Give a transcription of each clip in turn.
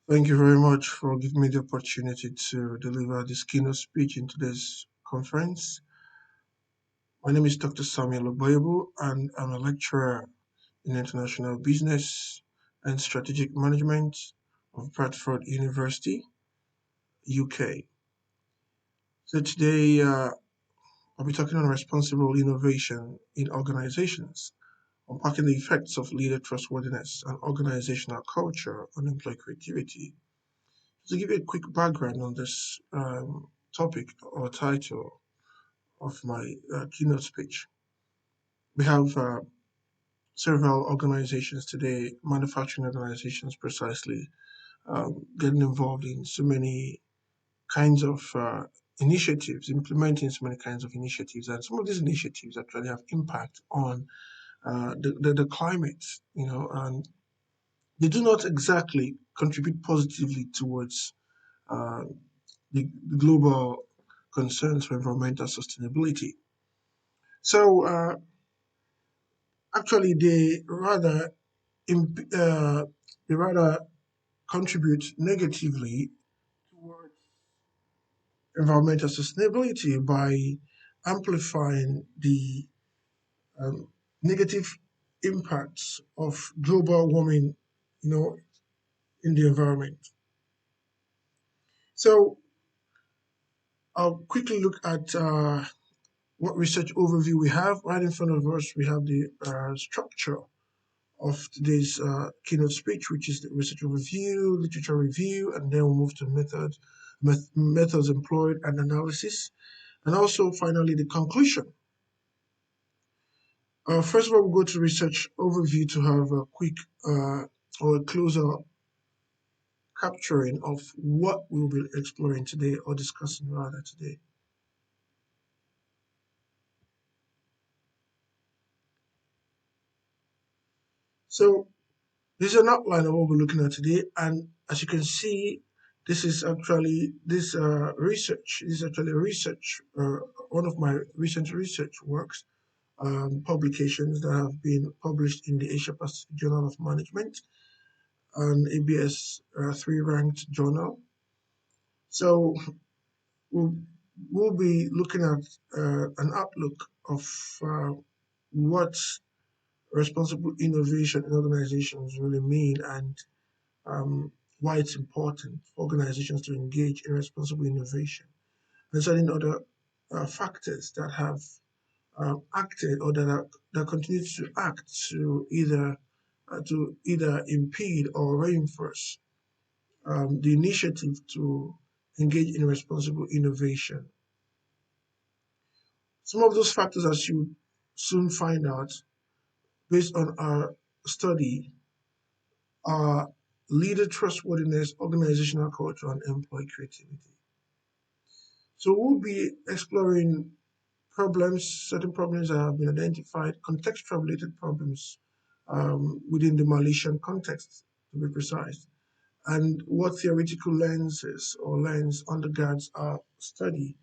Thank you very much for giving me the opportunity to deliver this keynote speech in today's conference. My name is Dr. Samuel Oboyebo, and I'm a lecturer in international business and strategic management of Bradford University, UK. So today I'll be talking on responsible innovation in organizations, unpacking the effects of leader trustworthiness and organizational culture on employee creativity. To give you a quick background on this topic or title of my keynote speech, we have several organizations today, manufacturing organizations precisely, getting involved in so many kinds of initiatives, implementing so many kinds of initiatives, and some of these initiatives actually have impact on the climate, and they do not exactly contribute positively towards uh, the global concerns for environmental sustainability. So actually, imp- uh, they rather contribute negatively towards environmental sustainability by amplifying the um, negative impacts of global warming, you know, in the environment. So I'll quickly look at what research overview we have. Right in front of us, we have the structure of today's keynote speech, which is the research overview, literature review, and then we'll move to methods employed and analysis, and also finally the conclusion. First of all, we'll go to research overview to have a quick or a closer capturing of what we'll be exploring today or discussing rather today. So this is an outline of what we're looking at today, and as you can see, this is actually this research. This is actually a research, one of my recent research works, publications that have been published in the Asia Pacific Journal of Management, an ABS three ranked journal. So we'll, we'll be looking at an outlook of what responsible innovation in organizations really mean and why it's important for organizations to engage in responsible innovation and certain other factors that have acted or that continue to act to either impede or reinforce the initiative to engage in responsible innovation. Some of those factors, as you soon find out, based on our study, are leader trustworthiness, organizational culture, and employee creativity. So we'll be exploring certain problems that have been identified, contextual related problems within the Malaysian context, to be precise, and what theoretical lenses or lens undergirds our study,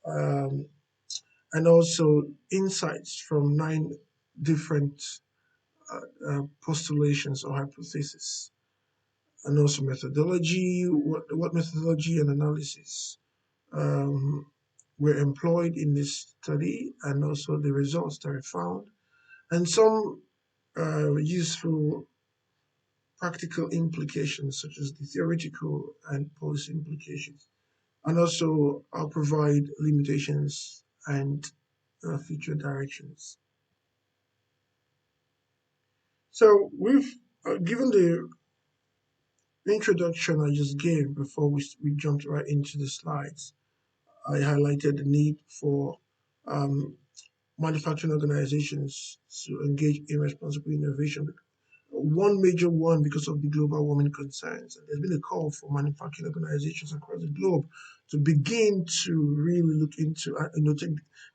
um, and also insights from nine different postulations or hypotheses, and also methodology, what methodology and analysis um, were employed in this study, and also the results that were found, and some useful practical implications, such as the theoretical and policy implications. And also, I'll provide limitations and future directions. So, given the introduction I just gave before we jumped right into the slides, I highlighted the need for um, manufacturing organizations to engage in responsible innovation. One major one because of the global warming concerns. And there's been a call for manufacturing organizations across the globe to begin to really look into,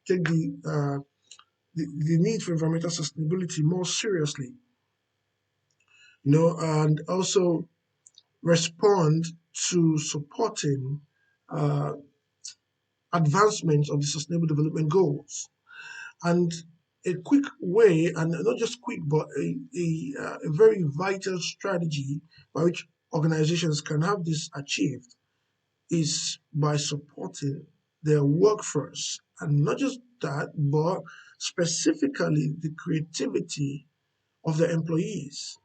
take the need for environmental sustainability more seriously, and also respond to supporting uh, advancements of the Sustainable Development Goals. And a quick way, and not just quick, but a very vital strategy by which organizations can have this achieved is by supporting their workforce, and not just that, but specifically the creativity of the employees.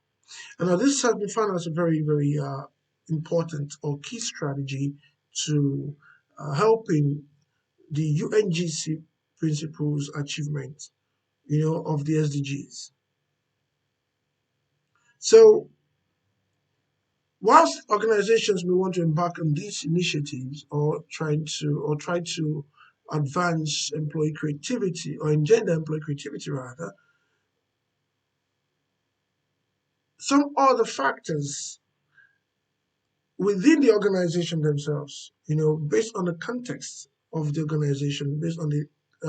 And now this has been found as a very, very important or key strategy to helping the UNGC principles achievement, of the SDGs. So whilst organizations may want to embark on these initiatives or try to advance employee creativity or engender employee creativity rather, some other factors within the organization themselves, based on the context of the organization, based on the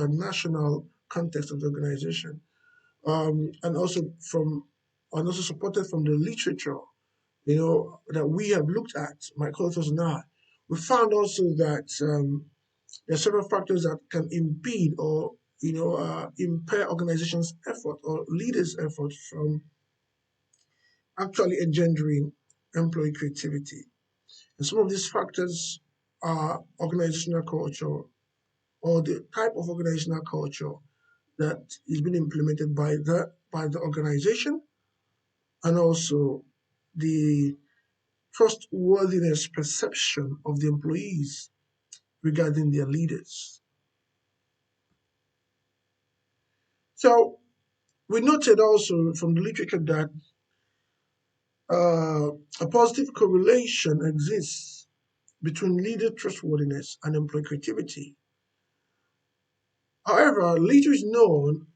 national context of the organization, and also supported from the literature, that we have looked at, my co-authors and I. We found also that there are several factors that can impede or impair organizations' effort or leaders' effort from actually engendering employee creativity. And some of these factors are organizational culture or the type of organizational culture that is being implemented by the organization, and also the trustworthiness perception of the employees regarding their leaders. So we noted also from the literature that a positive correlation exists between leader trustworthiness and employee creativity. However, little is known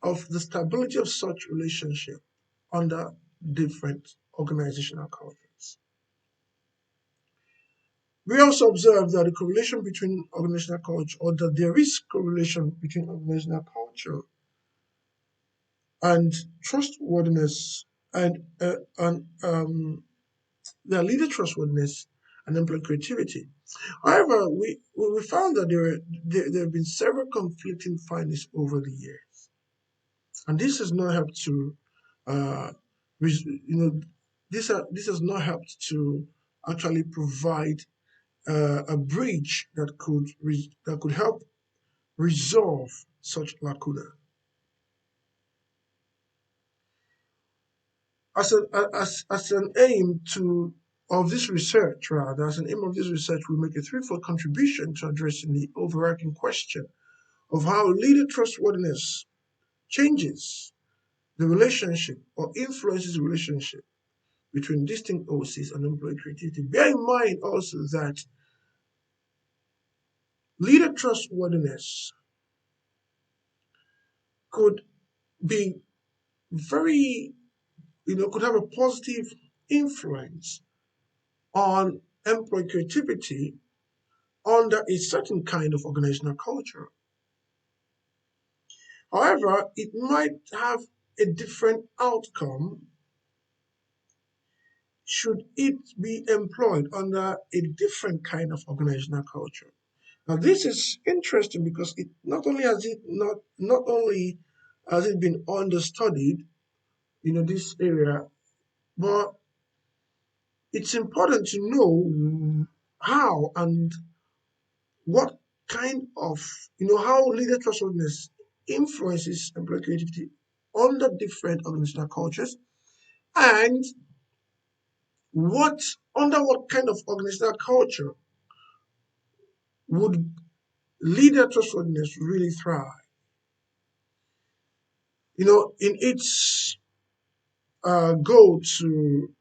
of the stability of such relationship under different organizational cultures. We also observe that the correlation between organizational culture, or that there is correlation between organizational culture and trustworthiness and their leader trustworthiness and employee creativity. However, we found that there have been several conflicting findings over the years, and this has not helped to, uh, this has not helped to actually provide a bridge that could help resolve such lacuna. As an aim to of this research, rather, as an aim of this research, we make a threefold contribution to addressing the overarching question of how leader trustworthiness changes the relationship or influences the relationship between distinct OCs and employee creativity. Bear in mind also that leader trustworthiness could be very, could have a positive influence on employee creativity under a certain kind of organizational culture. However, it might have a different outcome should it be employed under a different kind of organizational culture. Now, this is interesting because it not only has it been understudied, this area, but it's important to know how and what kind of, how leader trustworthiness influences employee creativity under different organizational cultures, and what under what kind of organizational culture would leader trustworthiness really thrive. In its goal to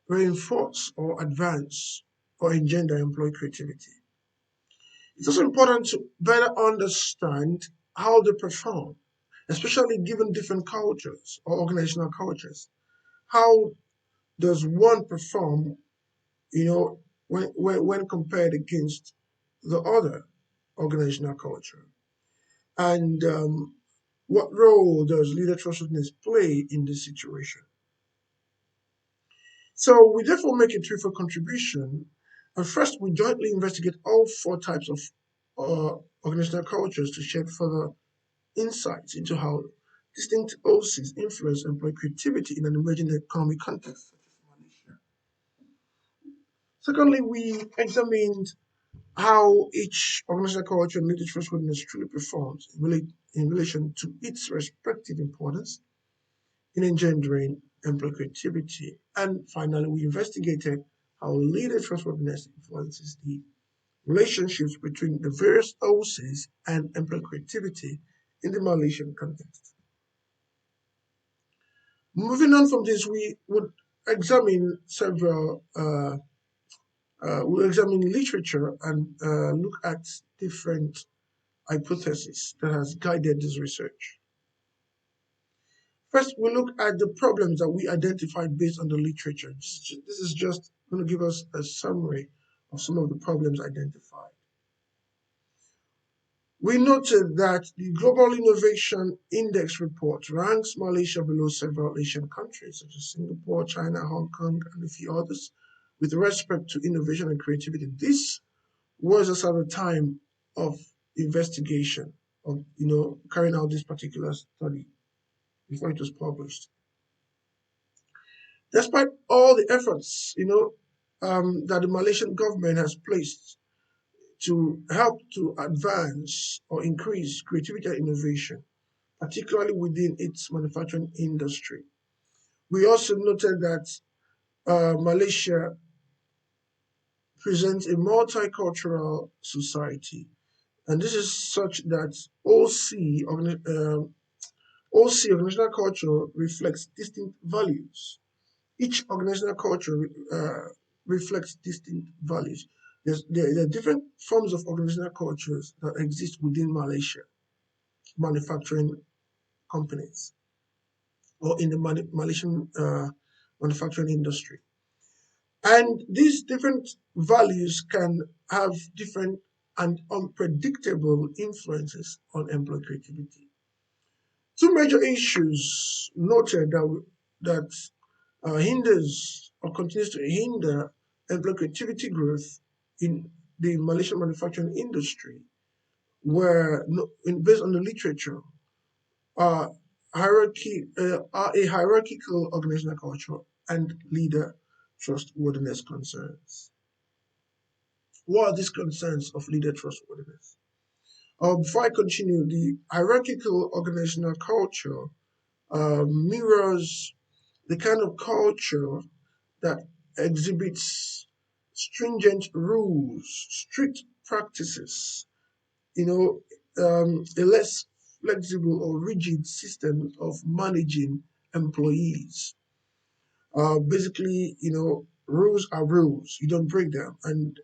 reinforce or advance or engender employee creativity. It's also important to better understand how they perform, especially given different cultures or organizational cultures. How does one perform, when compared against the other organizational culture? And what role does leader trustworthiness play in this situation? So we therefore make a threefold contribution. And first, we jointly investigate all four types of organizational cultures to shed further insights into how distinct OCs influence employee creativity in an emerging economic context. Secondly, we examined how each organizational culture and leadership trustworthiness truly performs in relation to its respective importance in engendering employee creativity. And finally, we investigated how leader trustworthiness influences the relationships between the various OCs and employee creativity in the Malaysian context. Moving on from this, we would examine we'll examine literature and look at different hypotheses that has guided this research. First, we look at the problems that we identified based on the literature. This is just going to give us a summary of some of the problems identified. We noted that the Global Innovation Index report ranks Malaysia below several Asian countries such as Singapore, China, Hong Kong, and a few others with respect to innovation and creativity. This was just at the time of investigation of carrying out this particular study before it was published. Despite all the efforts, that the Malaysian government has placed to help to advance or increase creativity and innovation, particularly within its manufacturing industry. We also noted that Malaysia presents a multicultural society, and this is such that OC organizational culture reflects distinct values. Each organizational culture reflects distinct values. There are different forms of organizational cultures that exist within Malaysia, manufacturing companies, or in the Malaysian manufacturing industry. And these different values can have different and unpredictable influences on employee creativity. Two major issues noted that hinders or continues to hinder employee creativity growth in the Malaysian manufacturing industry were based on the literature are are a hierarchical organizational culture and leader trustworthiness concerns. What are these concerns of leader trustworthiness? Before I continue, the hierarchical organizational culture mirrors the kind of culture that exhibits stringent rules, strict practices, a less flexible or rigid system of managing employees. Basically, rules are rules. You don't break them, and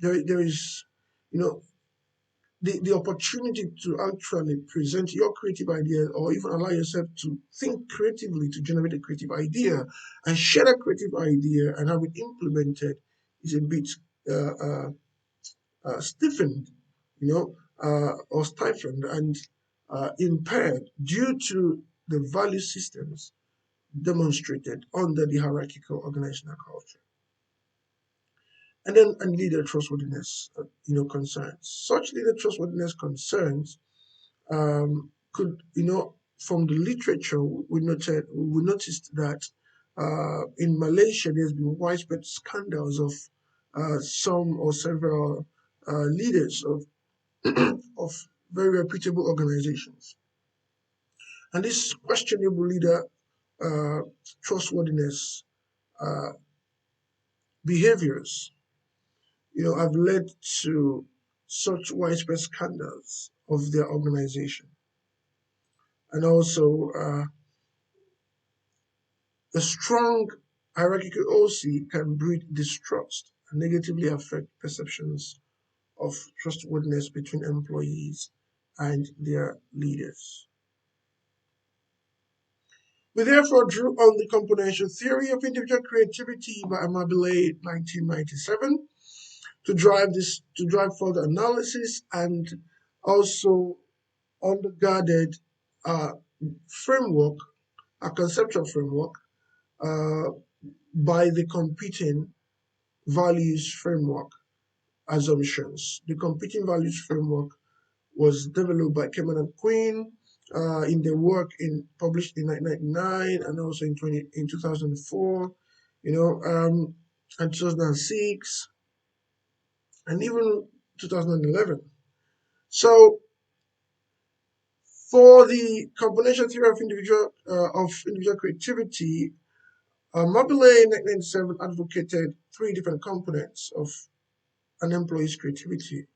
there is, you know, the opportunity to actually present your creative idea or even allow yourself to think creatively to generate a creative idea and share that creative idea and have it implemented is a bit uh, uh, stiffened, or stifled and impaired due to the value systems demonstrated under the hierarchical organizational culture. And leader trustworthiness, concerns. Such leader trustworthiness concerns could, from the literature, we noticed that in Malaysia there's been widespread scandals of some or several leaders of very reputable organizations. And this questionable leader uh, trustworthiness uh, behaviors, have led to such widespread scandals of their organization. And also, a strong hierarchical OC can breed distrust and negatively affect perceptions of trustworthiness between employees and their leaders. We therefore drew on the componential theory of individual creativity by Amabile 1997 to drive further analysis and also undergirded uh, framework, a conceptual framework uh, by the competing values framework assumptions. The competing values framework was developed by Kemen and Quinn in their work published in 1999 and also in 2004. You know, um, and 2006, and even 2011. So, for the combination theory of individual creativity, Mabile in 1997 advocated three different components of an employee's creativity,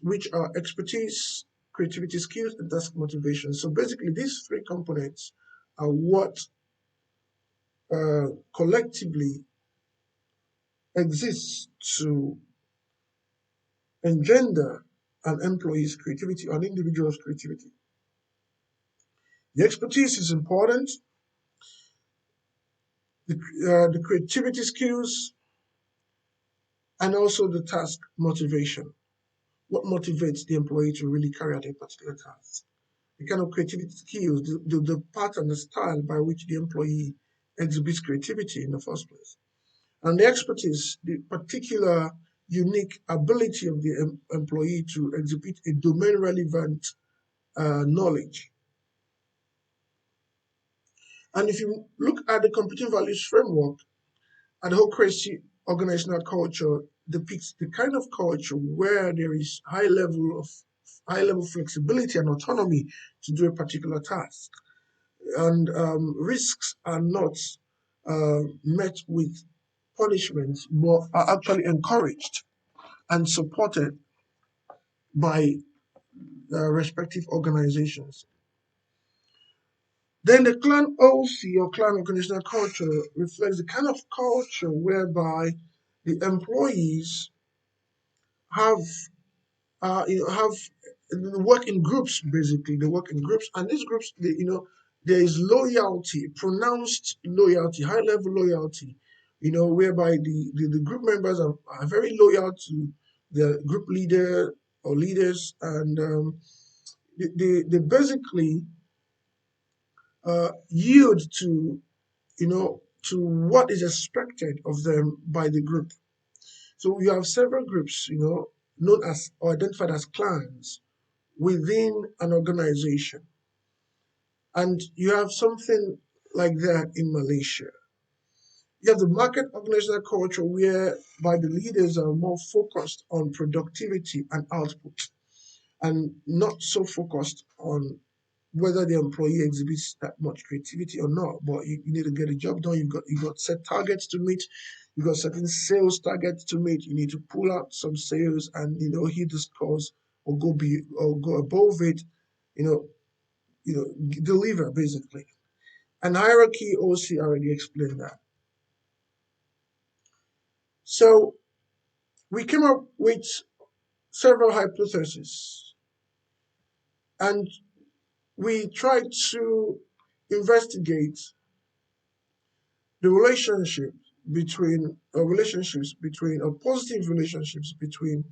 which are expertise, creativity skills, and task motivation. So basically, these three components are what collectively exists to engender an employee's creativity or an individual's creativity. The expertise is important, the creativity skills, and also the task motivation. What motivates the employee to really carry out a particular task? The kind of creativity skills, the pattern, the style by which the employee exhibits creativity in the first place. And the expertise, the particular unique ability of the employee to exhibit a domain relevant knowledge. And if you look at the computing values framework, adhocracy organizational culture depicts the kind of culture where there is high level flexibility and autonomy to do a particular task, and risks are not met with punishments, but are actually encouraged and supported by respective organizations. Then the clan OC or clan organizational culture reflects the kind of culture whereby the employees have have work in groups. Basically they work in groups, and these groups, there is loyalty, pronounced loyalty, high level loyalty, whereby the group members are very loyal to the group leader or leaders, and they basically yield to what is expected of them by the group. So you have several groups, known as or identified as clans within an organization. And you have something like that in Malaysia. You have the market organizational culture whereby the leaders are more focused on productivity and output and not so focused on whether the employee exhibits that much creativity or not. But you need to get a job done. You got set targets to meet. You got certain sales targets to meet. You need to pull out some sales and hit the scores or go above it. You know, deliver basically. And hierarchy OC already explained that. So we came up with several hypotheses, and we tried to investigate the relationships between or positive relationships between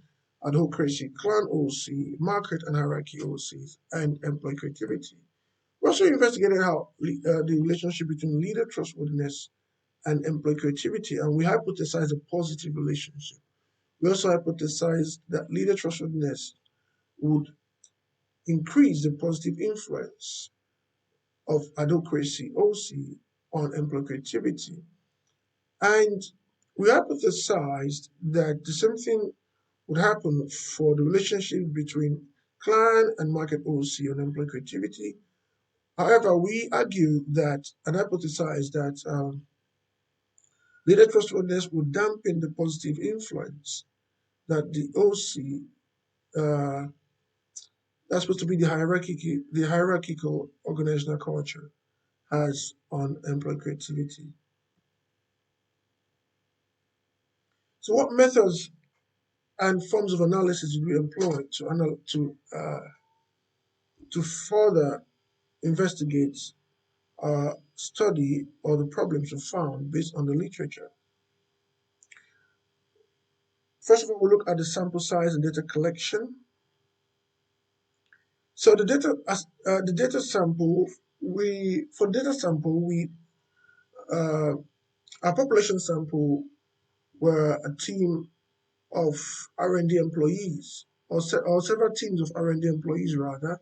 adhocracy, clan OC, market and hierarchy OCs, and employee creativity. We also investigated how the relationship between leader trustworthiness and employee creativity, and we hypothesized a positive relationship. We also hypothesized that leader trustworthiness would increase the positive influence of adhocracy OC on employee creativity. And we hypothesized that the same thing would happen for the relationship between clan and market OC on employee creativity. However, we argue that and hypothesized that leader trustworthiness would dampen the positive influence that the OC, that's supposed to be the hierarchical organizational culture, has on employee creativity. So, what methods and forms of analysis did we employ to further investigate study or the problems we found based on the literature? First of all, we look at the sample size and data collection. So the data sample, we for data sample we uh, our population sample were a team of R&D employees, or several teams of R&D employees rather,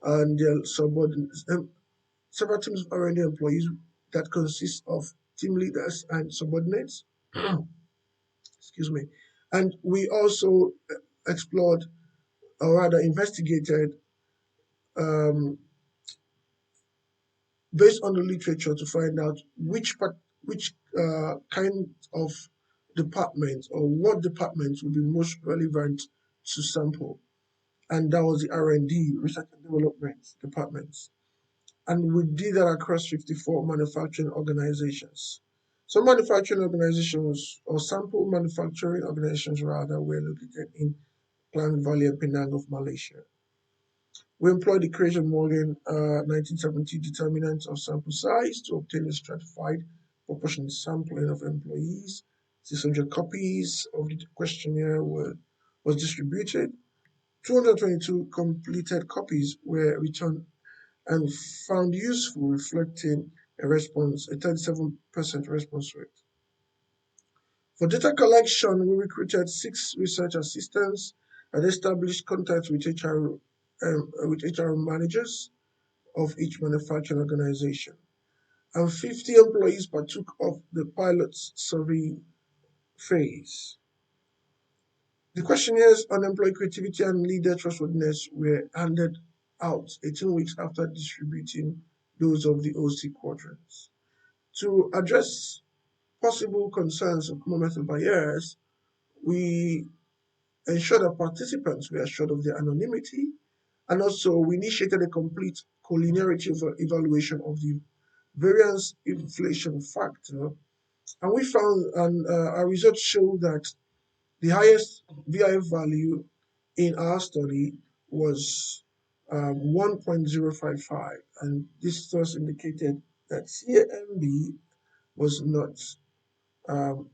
and their subordinates, several teams of R&D employees that consist of team leaders and subordinates. Excuse me. And we also explored, or rather investigated, um, based on the literature to find out which kind of department or what departments would be most relevant to sample. And that was the R&D, research and development departments. And we did that across 54 manufacturing organizations. Some manufacturing organizations, or sample manufacturing organizations rather, were located in Klang Valley and Penang of Malaysia. We employed the Creation-Morgan 1970 determinant of sample size to obtain a stratified proportion sampling of employees. 600 copies of the questionnaire was distributed. 222 completed copies were returned and found useful, reflecting a 37% response rate. For data collection, we recruited 6 research assistants and established contacts with HR managers of each manufacturing organization. And 50 employees partook of the pilot survey phase. The questionnaires on employee creativity and leader trustworthiness were handed out 18 weeks after distributing those of the OC quadrants. To address possible concerns of moment bias, we ensured that participants were assured of their anonymity, and also we initiated a complete collinearity evaluation of the variance inflation factor. And we found, and our results show that the highest VIF value in our study was 1.055, and this thus indicated that CMB was not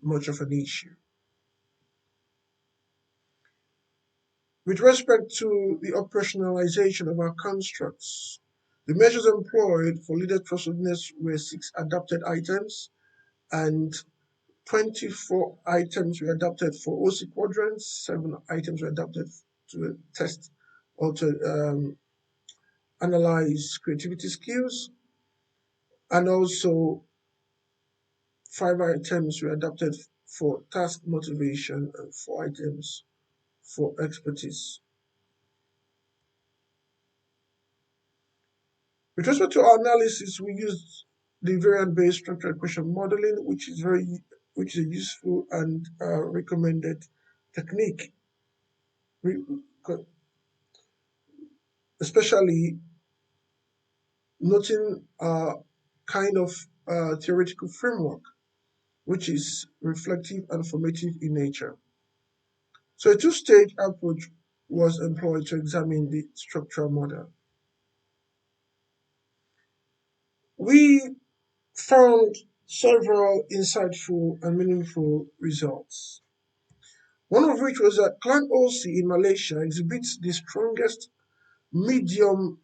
much of an issue. With respect to the operationalization of our constructs, the measures employed for leader trustworthiness were 6 adapted items, and 24 items were adapted for OC quadrants, 7 items were adapted to test or to analyze creativity skills, and also 5 items were adapted for task motivation and 4 items for expertise. With respect to our analysis, we used the variant-based structural equation modeling, which is a useful and recommended technique, especially noting a kind of theoretical framework, which is reflective and formative in nature. So a two-stage approach was employed to examine the structural model. We found several insightful and meaningful results. One of which was that Clan OC in Malaysia exhibits the strongest medium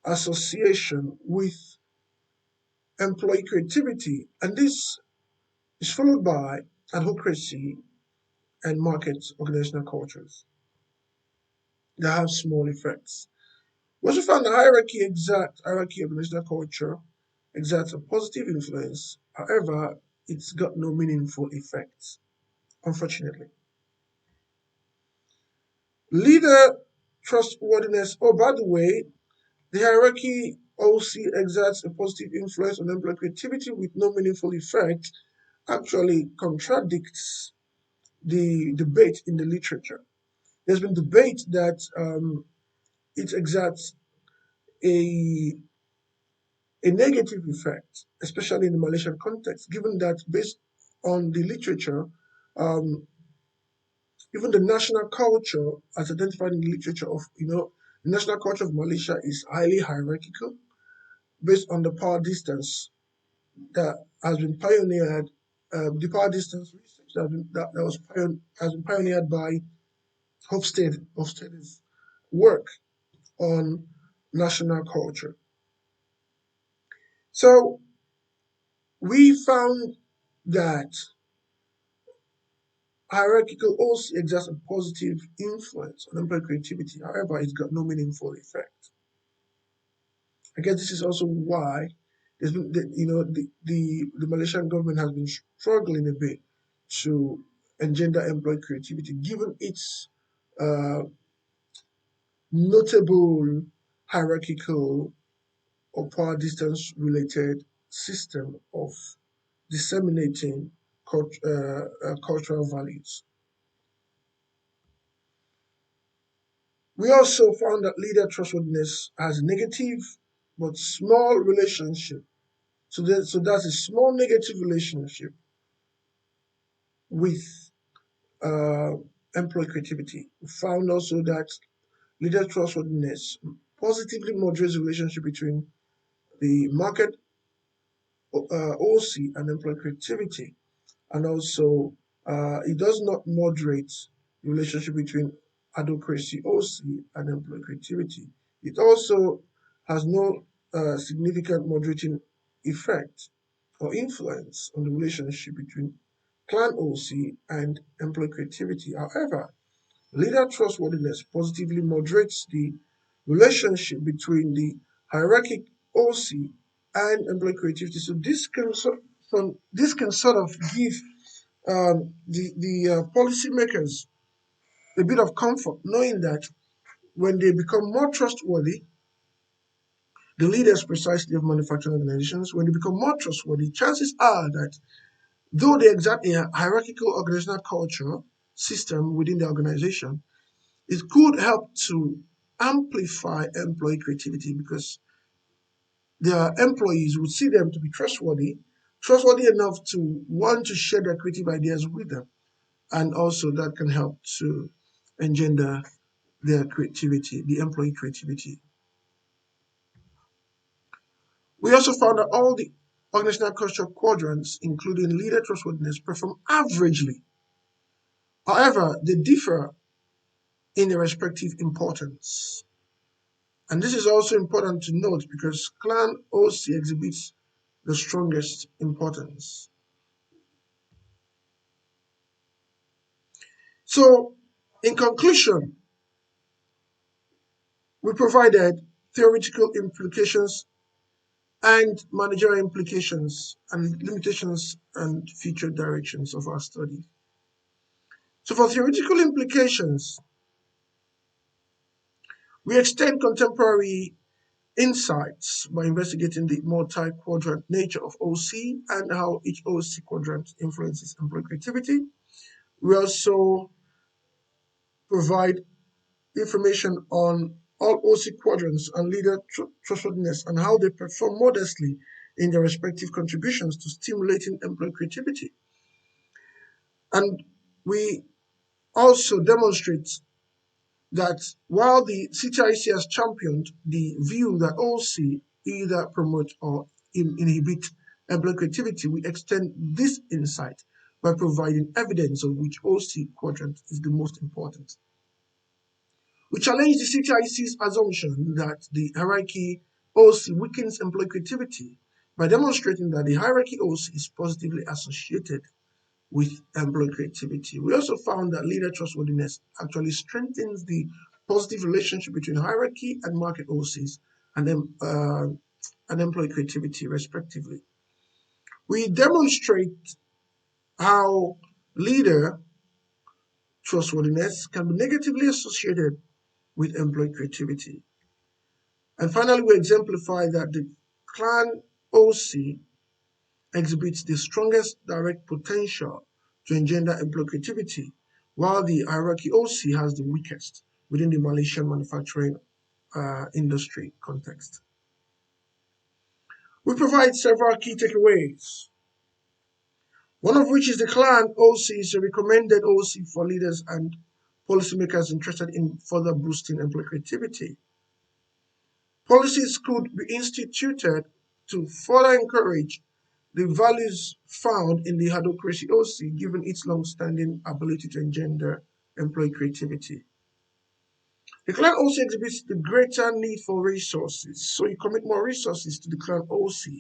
association with employee creativity, and this is followed by advocacy and market organizational cultures that have small effects. We also found the hierarchy of organizational culture exerts a positive influence. However, it's got no meaningful effects, unfortunately. Leader trustworthiness. Oh, by the way, the hierarchy also exerts a positive influence on employee creativity with no meaningful effect, actually contradicts the debate in the literature. There's been debate that it exerts a, a negative effect, especially in the Malaysian context, given that based on the literature, um, even the national culture, as identified in the literature of, the national culture of Malaysia is highly hierarchical based on the power distance that has been pioneered, the power distance research has been pioneered by Hofstede's work on national culture. So we found that hierarchical also exerts a positive influence on employee creativity. However, it's got no meaningful effect. I guess this is also why there's been, the Malaysian government has been struggling a bit to engender employee creativity, given its uh, notable hierarchical or power distance related system of disseminating cultural values. We also found that leader trustworthiness has negative but small relationship. So that's a small negative relationship with uh, employee creativity. We found also that leader trustworthiness positively moderates the relationship between the market OC and employee creativity. And also, it does not moderate the relationship between advocacy OC and employee creativity. It also has no significant moderating effect or influence on the relationship between clan OC and employee creativity. However, leader trustworthiness positively moderates the relationship between the hierarchic OC and employee creativity. So this can sort of give the policymakers a bit of comfort, knowing that when they become more trustworthy, the leaders precisely of manufacturing organizations, when they become more trustworthy, chances are that though they exert a hierarchical organizational culture system within the organization, it could help to amplify employee creativity because their employees would see them to be trustworthy enough to want to share their creative ideas with them. And also that can help to engender their creativity, the employee creativity. We also found that all the organizational culture quadrants, including leader trustworthiness, perform averagely. However, they differ in their respective importance. And this is also important to note because Clan OC exhibits the strongest importance. So, in conclusion, we provided theoretical implications and managerial implications and limitations and future directions of our study. So, for theoretical implications, we extend contemporary insights by investigating the multi quadrant nature of OC and how each OC quadrant influences employee creativity. We also provide information on all OC quadrants and leader trustworthiness and how they perform modestly in their respective contributions to stimulating employee creativity. And we also demonstrate that while the CTIC has championed the view that OC either promote or inhibit employee creativity, we extend this insight by providing evidence of which OC quadrant is the most important. We challenge the CTIC's assumption that the hierarchy OC weakens employee creativity by demonstrating that the hierarchy OC is positively associated with employee creativity. We also found that leader trustworthiness actually strengthens the positive relationship between hierarchy and market OCs and, and employee creativity, respectively. We demonstrate how leader trustworthiness can be negatively associated with employee creativity. And finally, we exemplify that the clan OC exhibits the strongest direct potential to engender employee creativity, while the hierarchy OC has the weakest within the Malaysian manufacturing industry context. We provide several key takeaways, one of which is the clan OC is a recommended OC for leaders and policymakers interested in further boosting employee creativity. Policies could be instituted to further encourage the values found in the Hadocracy OC, given its long-standing ability to engender employee creativity. The clan also exhibits the greater need for resources, so you commit more resources to the clan OC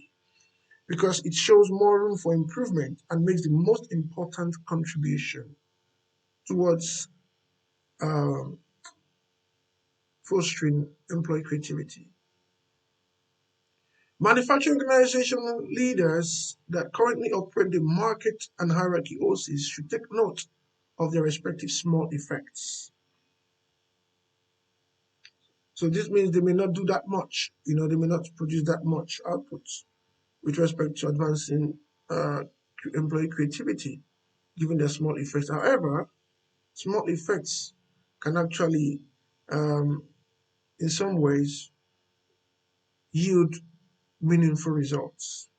because it shows more room for improvement and makes the most important contribution towards um, fostering employee creativity. Manufacturing organization leaders that currently operate the market and hierarchy OCs should take note of their respective small effects. So this means they may not do that much, they may not produce that much output with respect to advancing uh, employee creativity, given their small effects. However, small effects can actually, um, in some ways, yield meaningful results.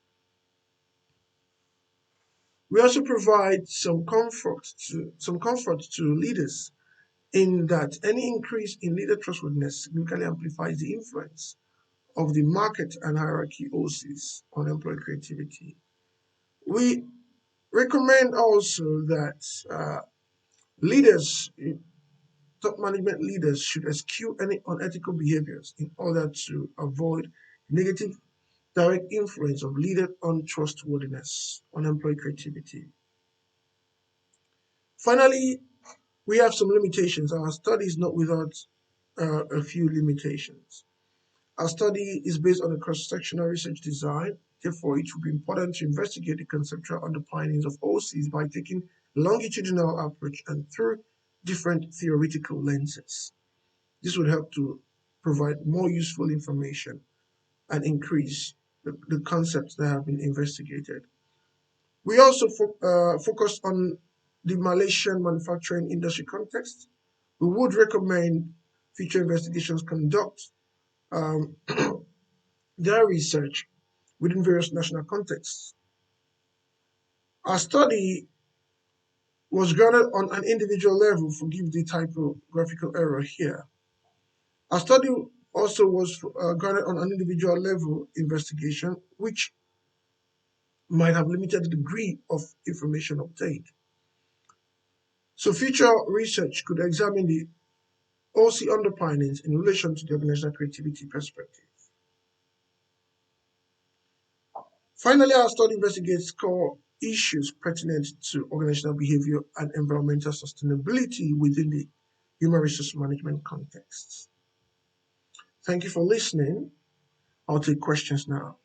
We also provide some comfort to leaders in that any increase in leader trustworthiness significantly amplifies the influence of the market and hierarchy OCs on employee creativity. We recommend also that leaders, top management leaders, should eschew any unethical behaviors in order to avoid negative direct influence of leader untrustworthiness on employee creativity. Finally, we have some limitations. Our study is not without a few limitations. Our study is based on a cross-sectional research design. Therefore, it would be important to investigate the conceptual underpinnings of OCs by taking longitudinal approach and through different theoretical lenses. This would help to provide more useful information and increase the concepts that have been investigated. We also focused on the Malaysian manufacturing industry context. We would recommend future investigations conduct um, their research within various national contexts. Our study was grounded on an individual level, forgive the typographical error here. Our study also was grounded on an individual level investigation, which might have limited the degree of information obtained. So future research could examine the OC underpinnings in relation to the organizational creativity perspective. Finally, our study investigates core issues pertinent to organizational behavior and environmental sustainability within the human resource management context. Thank you for listening. I'll take questions now.